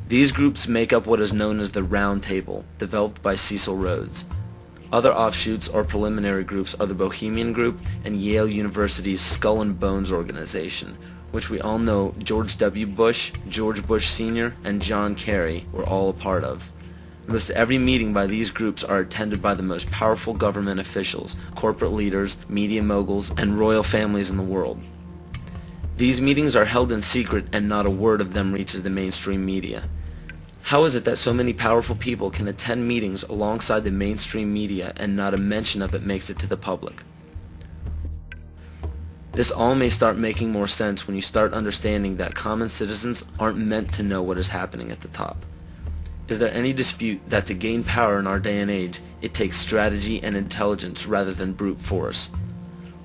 These groups make up what is known as the Round Table, developed by Cecil Rhodes. Other offshoots or preliminary groups are the Bohemian Group and Yale University's Skull and Bones organization, which we all know George W. Bush, George Bush Sr., and John Kerry were all a part of. Most every meeting by these groups are attended by the most powerful government officials, corporate leaders, media moguls, and royal families in the world. These meetings are held in secret and not a word of them reaches the mainstream media. How is it that so many powerful people can attend meetings alongside the mainstream media and not a mention of it makes it to the public? This all may start making more sense when you start understanding that common citizens aren't meant to know what is happening at the top. Is there any dispute that to gain power in our day and age, it takes strategy and intelligence rather than brute force?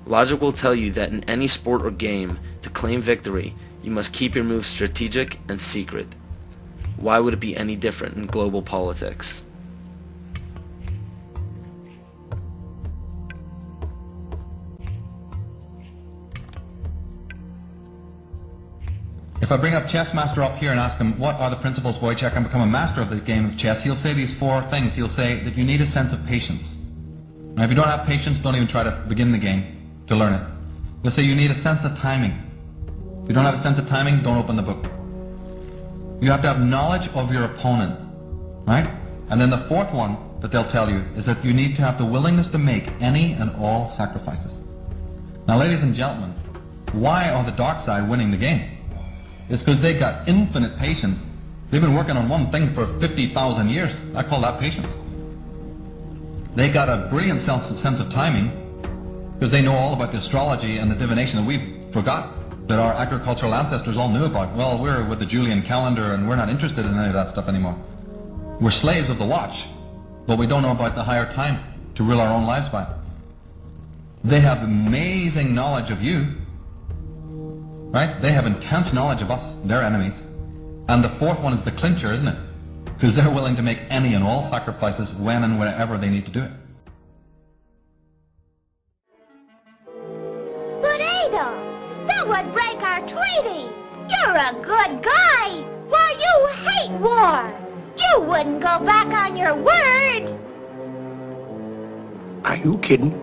Logic will tell you that in any sport or game, to claim victory, you must keep your moves strategic and secret. Why would it be any different in global politics? If I bring up Chess Master up here and ask him, what are the principles by which I can become a master of the game of chess, he'll say these 4 things. He'll say that you need a sense of patience. Now, if you don't have patience, don't even try to begin the game to learn it. He'll say you need a sense of timing. If you don't have a sense of timing, don't open the book. You have to have knowledge of your opponent, right? And then the 4th one that they'll tell you is that you need to have the willingness to make any and all sacrifices. Now, ladies and gentlemen, why are the dark side winning the game? It's because they've got infinite patience. They've been working on one thing for 50,000 years. I call that patience. They got a brilliant sense of timing because they know all about the astrology and the divination that we forgot, that our agricultural ancestors all knew about. Well, we're with the Julian calendar and we're not interested in any of that stuff anymore. We're slaves of the watch, but we don't know about the higher time to rule our own lives by. They have amazing knowledge of you, right? They have intense knowledge of us, their enemies. And the 4th one is the clincher, isn't it? Because they're willing to make any and all sacrifices when and wherever they need to do it. But Ada, that would break our treaty. You're a good guy. Why, you hate war. You wouldn't go back on your word. Are you kidding?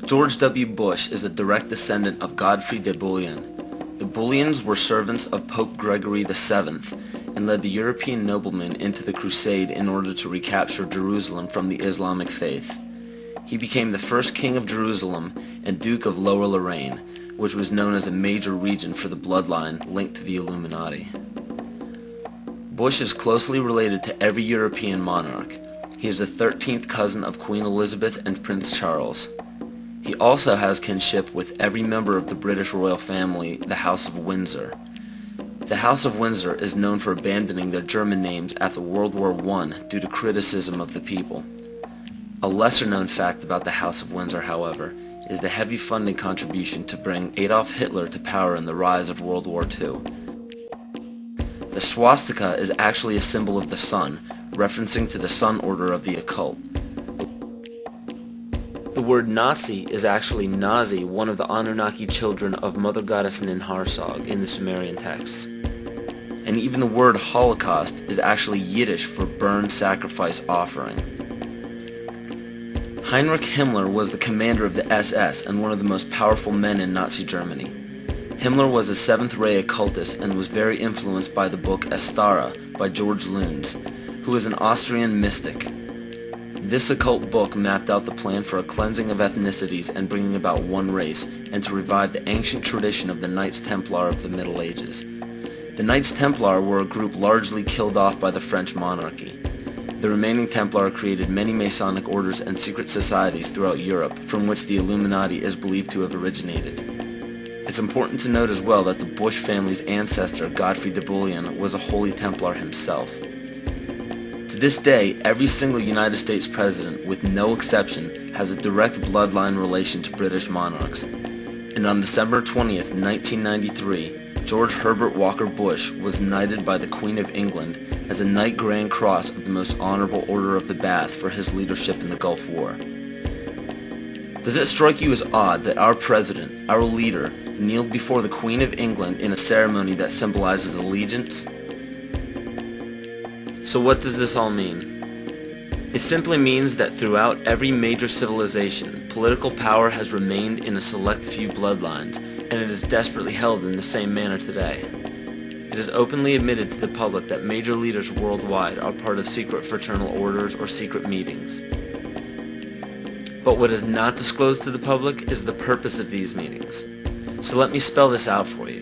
George W. Bush is a direct descendant of Godfrey de Bouillon. The Bouillons were servants of Pope Gregory VII and led the European noblemen into the crusade in order to recapture Jerusalem from the Islamic faith. He became the first king of Jerusalem and Duke of Lower Lorraine, which was known as a major region for the bloodline linked to the Illuminati. Bush is closely related to every European monarch. He is the 13th cousin of Queen Elizabeth and Prince Charles. He also has kinship with every member of the British royal family, the House of Windsor. The House of Windsor is known for abandoning their German names after World War I due to criticism of the people. A lesser-known fact about the House of Windsor, however, is the heavy funding contribution to bring Adolf Hitler to power in the rise of World War II. The swastika is actually a symbol of the sun, referencing to the Sun Order of the occult. The word Nazi is actually Nazi, one of the Anunnaki children of Mother Goddess Ninharsag in the Sumerian texts. And even the word Holocaust is actually Yiddish for burn, sacrifice, offering. Heinrich Himmler was the commander of the SS and one of the most powerful men in Nazi Germany. Himmler was a seventh-ray occultist and was very influenced by the book Astara by George Luns, who was an Austrian mystic. This occult book mapped out the plan for a cleansing of ethnicities and bringing about one race, and to revive the ancient tradition of the Knights Templar of the Middle Ages. The Knights Templar were a group largely killed off by the French monarchy. The remaining Templar created many Masonic orders and secret societies throughout Europe, from which the Illuminati is believed to have originated. It's important to note as well that the Bush family's ancestor, Godfrey de Bouillon, was a Holy Templar himself. To this day, every single United States president, with no exception, has a direct bloodline relation to British monarchs. And on December 20th, 1993, George Herbert Walker Bush was knighted by the Queen of England as a Knight Grand Cross of the Most Honorable Order of the Bath for his leadership in the Gulf War. Does it strike you as odd that our president, our leader, kneeled before the Queen of England in a ceremony that symbolizes allegiance? So what does this all mean? It simply means that throughout every major civilization, political power has remained in a select few bloodlines, and it is desperately held in the same manner today. It is openly admitted to the public that major leaders worldwide are part of secret fraternal orders or secret meetings. But what is not disclosed to the public is the purpose of these meetings. So let me spell this out for you.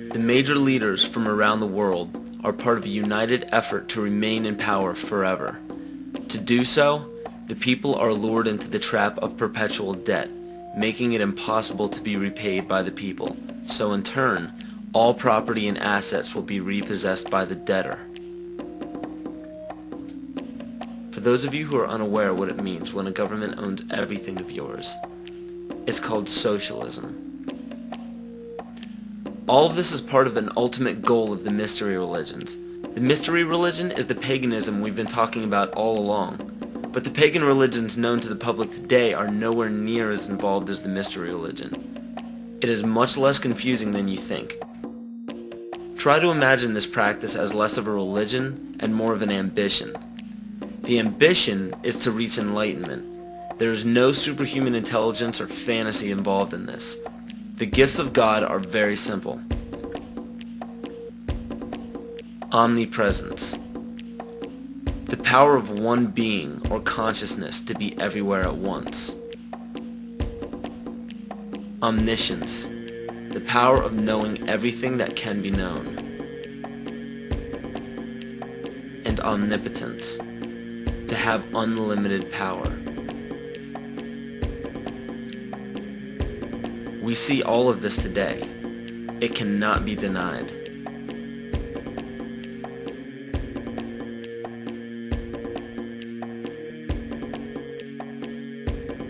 The major leaders from around the world are part of a united effort to remain in power forever. To do so, the people are lured into the trap of perpetual debt, making it impossible to be repaid by the people. So in turn, all property and assets will be repossessed by the debtor. For those of you who are unaware what it means when a government owns everything of yours, it's called socialism. All of this is part of an ultimate goal of the mystery religions. The mystery religion is the paganism we've been talking about all along, but the pagan religions known to the public today are nowhere near as involved as the mystery religion. It is much less confusing than you think. Try to imagine this practice as less of a religion and more of an ambition. The ambition is to reach enlightenment. There is no superhuman intelligence or fantasy involved in this. The gifts of God are very simple. Omnipresence. The power of one being or consciousness to be everywhere at once. Omniscience. The power of knowing everything that can be known. And omnipotence. To have unlimited power. We see all of this today. It cannot be denied.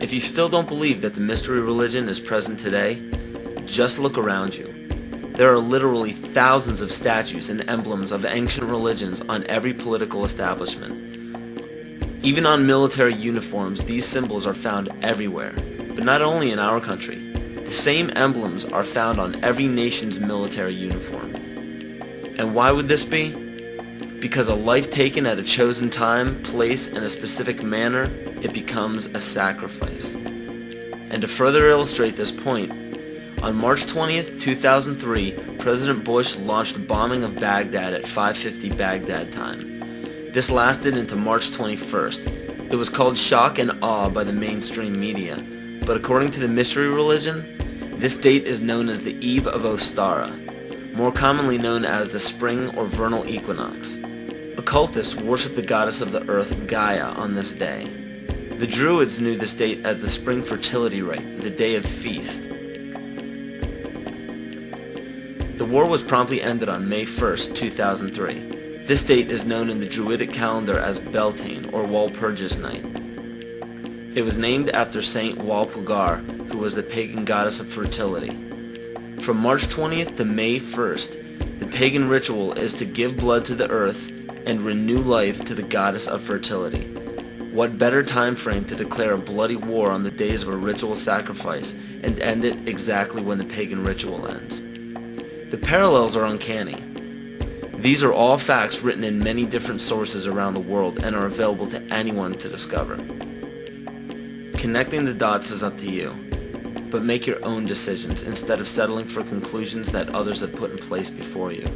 If you still don't believe that the mystery religion is present today, just look around you. There are literally thousands of statues and emblems of ancient religions on every political establishment. Even on military uniforms, these symbols are found everywhere, but not only in our country. The same emblems are found on every nation's military uniform. And why would this be? Because a life taken at a chosen time, place, and a specific manner, it becomes a sacrifice. And to further illustrate this point, on March 20th, 2003, President Bush launched a bombing of Baghdad at 5:50 Baghdad time. This lasted into March 21st. It was called shock and awe by the mainstream media, but according to the mystery religion, this date is known as the Eve of Ostara, more commonly known as the spring or vernal equinox. Occultists worship the goddess of the earth, Gaia, on this day. The Druids knew this date as the spring fertility rite, the day of feast. The war was promptly ended on May 1st, 2003. This date is known in the Druidic calendar as Beltane, or Walpurgis Night. It was named after Saint Walpurga, who was the pagan goddess of fertility. From March 20th to May 1st, the pagan ritual is to give blood to the earth and renew life to the goddess of fertility. What better time frame to declare a bloody war on the days of a ritual sacrifice and end it exactly when the pagan ritual ends? The parallels are uncanny. These are all facts written in many different sources around the world and are available to anyone to discover. Connecting the dots is up to you, but make your own decisions instead of settling for conclusions that others have put in place before you.